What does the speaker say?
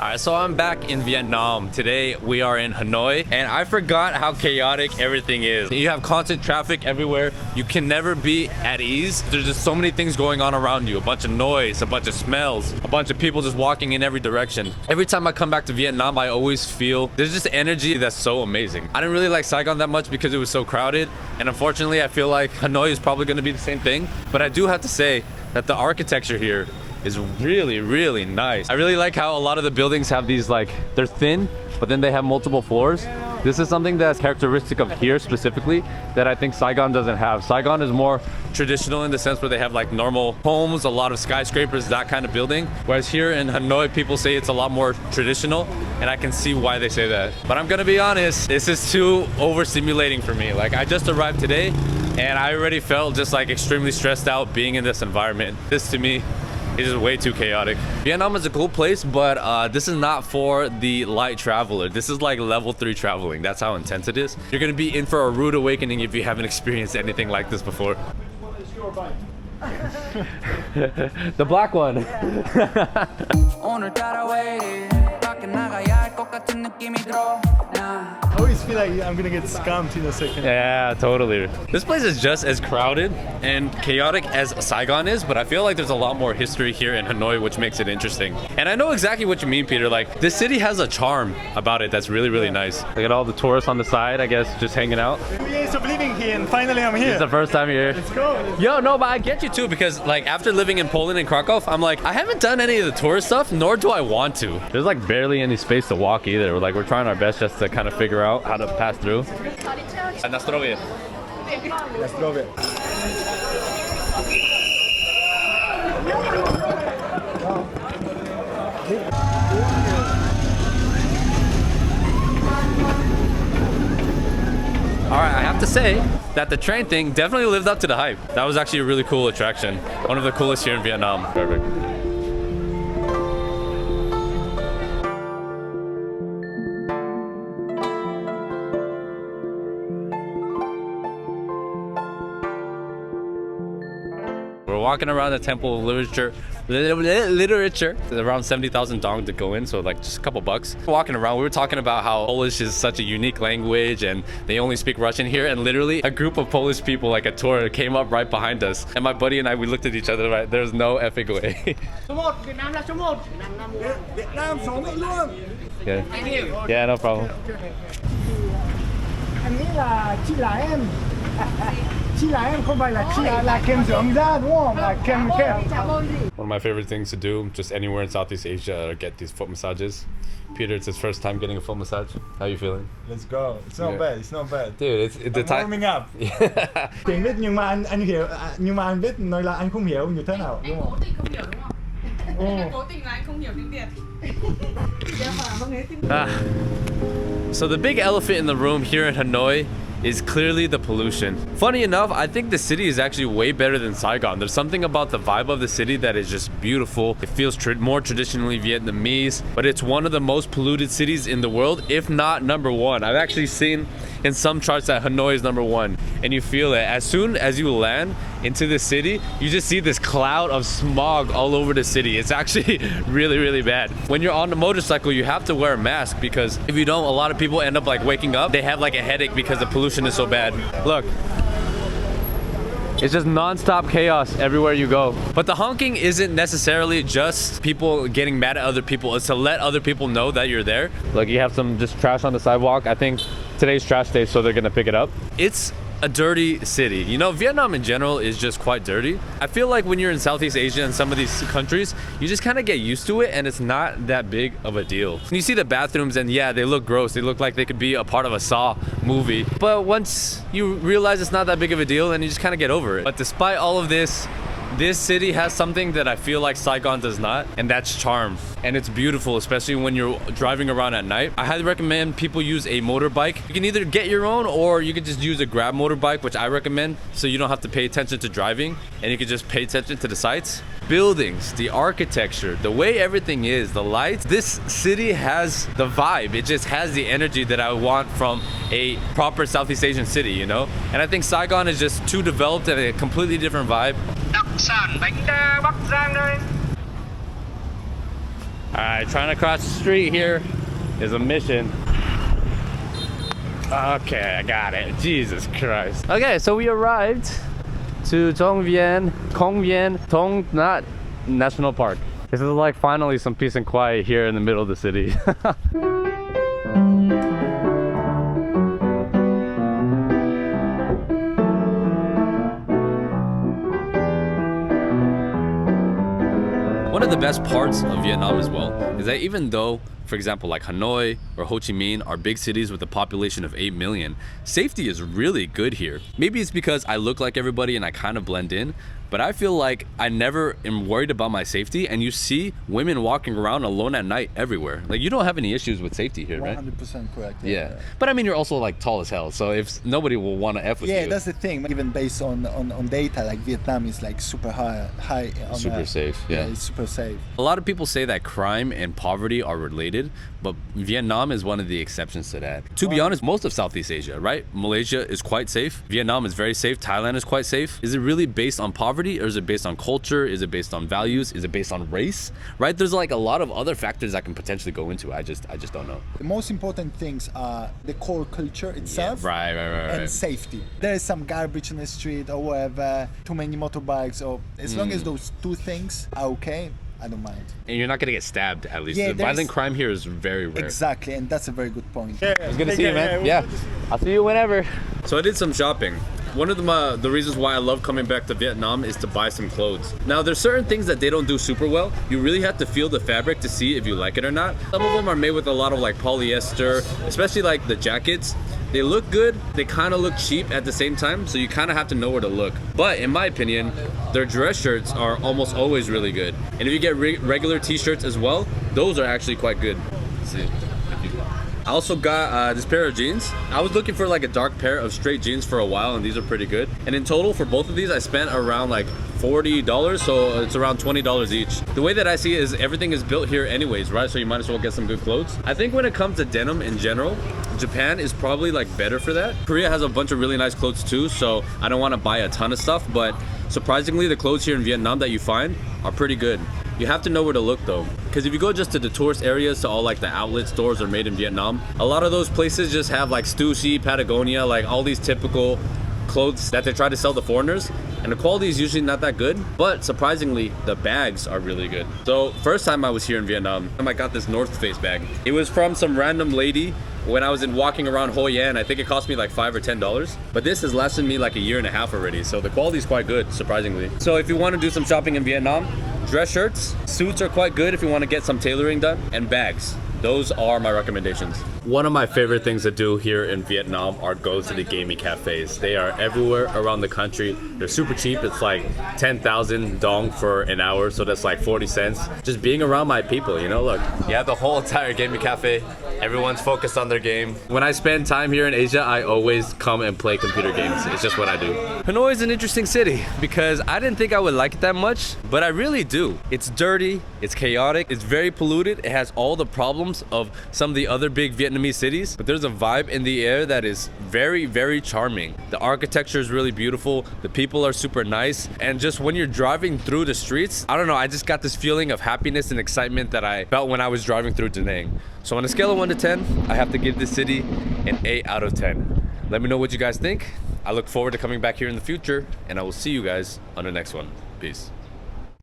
Alright, so I'm back in Vietnam. Today we are in Hanoi, and I forgot how chaotic everything is. You have constant traffic everywhere. You can never be at ease. There's just so many things going on around you. A bunch of noise, a bunch of smells, a bunch of people just walking in every direction. Every time I come back to Vietnam, I always feel there's just energy that's so amazing. I didn't really like Saigon that much because it was so crowded, and unfortunately I feel like Hanoi is probably going to be the same thing. But I do have to say that the architecture here is really nice. I really like how a lot of the buildings have these, like, they're thin, but then they have multiple floors. This is something that's characteristic of here specifically that I think Saigon doesn't have. Saigon is more traditional in the sense where they have like normal homes, a lot of skyscrapers, that kind of building. Whereas here in Hanoi, people say it's a lot more traditional, and I can see why they say that. But I'm gonna be honest, this is too overstimulating for me. Like, I just arrived today and I already felt just like extremely stressed out being in this environment. This to me is just way too chaotic. Vietnam is a cool place, but this is not for the light traveler. This is like level 3 traveling. That's how intense it is. You're gonna be in for a rude awakening if you haven't experienced anything like this before. The black one. I always feel like I'm gonna get scammed in a second. Yeah, totally. This place is just as crowded and chaotic as Saigon is, but I feel like there's a lot more history here in Hanoi, which makes it interesting. And I know exactly what you mean, Peter. Like, this city has a charm about it that's really nice. Look at all the tourists on the side, I guess, just hanging out. 2 years of living here, and finally I'm here. It's the first time you're here. Let's go. Yo, no, but I get you too, because like after living in Poland and Krakow, I'm like, I haven't done any of the tourist stuff, nor do I want to. There's like barely any space to walk either. We're trying our best just to kind of figure out how to pass through. Na zdrowie. Na zdrowie. Alright, I have to say that the train thing definitely lived up to the hype. That was actually a really cool attraction. One of the coolest here in Vietnam. Perfect. We're walking around the Temple of Literature. There's around 70,000 dong to go in, so like just a couple bucks. Walking around, we were talking about how Polish is such a unique language and they only speak Russian here, and literally a group of Polish people, like a tour, came up right behind us. And my buddy and I, we looked at each other, right? There's no epic way. Yeah. Yeah, no problem. Anh nghĩ là chi là em. Chi là em không phải là chi là kem dưỡng da đúng không? Là kem. One of my favorite things to do, just anywhere in Southeast Asia, are get these foot massages. Peter, it's his first time getting a foot massage. How are you feeling? Let's go. It's not bad. It's not bad. Dude, it's the time. Warming up. Tiếng biết nhưng mà anh hiểu, nhưng mà anh biết nói là anh không hiểu như thế nào đúng không? Cố tình là anh không hiểu tiếng Việt. So the big elephant in the room here in Hanoi is clearly the pollution. Funny enough, I think the city is actually way better than Saigon. There's something about the vibe of the city that is just beautiful. It feels more traditionally Vietnamese, but it's one of the most polluted cities in the world, if not #1. I've actually seen in some charts that Hanoi is #1, and you feel it. As soon as you land into the city, you just see this cloud of smog all over the city. It's actually really bad. When you're on the motorcycle, you have to wear a mask, because if you don't, a lot of people end up like waking up. They have like a headache because the pollution is so bad. Look. It's just non-stop chaos everywhere you go. But the honking isn't necessarily just people getting mad at other people. It's to let other people know that you're there. Like, you have some just trash on the sidewalk. I think today's trash day, so they're gonna pick it up. It's a dirty city. You know, Vietnam in general is just quite dirty. I feel like when you're in Southeast Asia and some of these countries, you just kind of get used to it and it's not that big of a deal. And you see the bathrooms and yeah, they look gross. They look like they could be a part of a Saw movie. But once you realize it's not that big of a deal, then you just kind of get over it. But despite all of this, this city has something that I feel like Saigon does not, and that's charm. And it's beautiful, especially when you're driving around at night. I highly recommend people use a motorbike. You can either get your own, or you can just use a Grab motorbike, which I recommend, so you don't have to pay attention to driving, and you can just pay attention to the sights. Buildings, the architecture, the way everything is, the lights. This city has the vibe. It just has the energy that I want from a proper Southeast Asian city, you know? And I think Saigon is just too developed and a completely different vibe. Đặc sản bánh đa Bắc Giang đây. All right, trying to cross the street here is a mission. Okay, I got it. Jesus Christ. Okay, so we arrived to Kongyuan Tong Nhat National Park. This is like finally some peace and quiet here in the middle of the city. One of the best parts of Vietnam as well is that even though, for example, like Hanoi or Ho Chi Minh are big cities with a population of 8 million, safety is really good here. Maybe it's because I look like everybody and I kind of blend in, but I feel like I never am worried about my safety, and you see women walking around alone at night everywhere. Like, you don't have any issues with safety here, right? 100% correct. Yeah. But I mean, you're also like tall as hell, so if nobody will want to F with you. Yeah, that's the thing. Even based on data, like Vietnam is like super high on Super safe, yeah. It's super safe. A lot of people say that crime and poverty are related, but Vietnam is one of the exceptions to that. To be honest, most of Southeast Asia, right? Malaysia is quite safe. Vietnam is very safe. Thailand is quite safe. Is it really based on poverty, or is it based on culture? Is it based on values? Is it based on race? Right? There's like a lot of other factors that can potentially go into it. I just don't know. The most important things are the core culture itself, Right. and safety. There is some garbage in the street or whatever, too many motorbikes, or as long as those two things are okay, I don't mind. And you're not gonna get stabbed, at least. Yeah, The violent crime here is very rare. Exactly, and that's a very good point. I was gonna see you, man. Yeah. I'll see you whenever. So I did some shopping. One of the reasons why I love coming back to Vietnam is to buy some clothes. Now, there's certain things that they don't do super well. You really have to feel the fabric to see if you like it or not. Some of them are made with a lot of like polyester, especially like the jackets. They look good, they kind of look cheap at the same time, so you kind of have to know where to look. But in my opinion, their dress shirts are almost always really good. And if you get regular t-shirts as well, those are actually quite good. Let's see. I also got this pair of jeans. I was looking for like a dark pair of straight jeans for a while, and these are pretty good. And in total for both of these, I spent around like $40, so it's around $20 each. The way that I see it is everything is built here anyways, right? So you might as well get some good clothes. I think when it comes to denim in general, Japan is probably like better for that. Korea has a bunch of really nice clothes too, so I don't want to buy a ton of stuff, but surprisingly the clothes here in Vietnam that you find are pretty good. You have to know where to look though, because if you go just to the tourist areas, to all like the outlet stores are made in Vietnam, a lot of those places just have like Stussy, Patagonia, like all these typical clothes that they try to sell to foreigners, and the quality is usually not that good, but surprisingly the bags are really good. So first time I was here in Vietnam, I got this North Face bag. It was from some random lady when I was walking around Hoi An. I think it cost me like $5 or $10, but this has lasted me like a year and a half already, so the quality is quite good, surprisingly. So if you want to do some shopping in Vietnam, dress shirts, suits are quite good if you want to get some tailoring done, and bags. Those are my recommendations. One of my favorite things to do here in Vietnam are go to the gaming cafes. They are everywhere around the country. They're super cheap. It's like 10,000 dong for an hour, so that's like 40 cents. Just being around my people, you know, look. You have the whole entire gaming cafe. Everyone's focused on their game. When I spend time here in Asia, I always come and play computer games. It's just what I do. Hanoi is an interesting city because I didn't think I would like it that much, but I really do. It's dirty, it's chaotic, it's very polluted, it has all the problems of some of the other big Vietnamese cities, but there's a vibe in the air that is very, very charming. The architecture is really beautiful, the people are super nice, and just when you're driving through the streets, I don't know, I just got this feeling of happiness and excitement that I felt when I was driving through Da Nang. So on a scale of 1 to 10, I have to give this city an 8 out of 10. Let me know what you guys think. I look forward to coming back here in the future, and I will see you guys on the next one. Peace.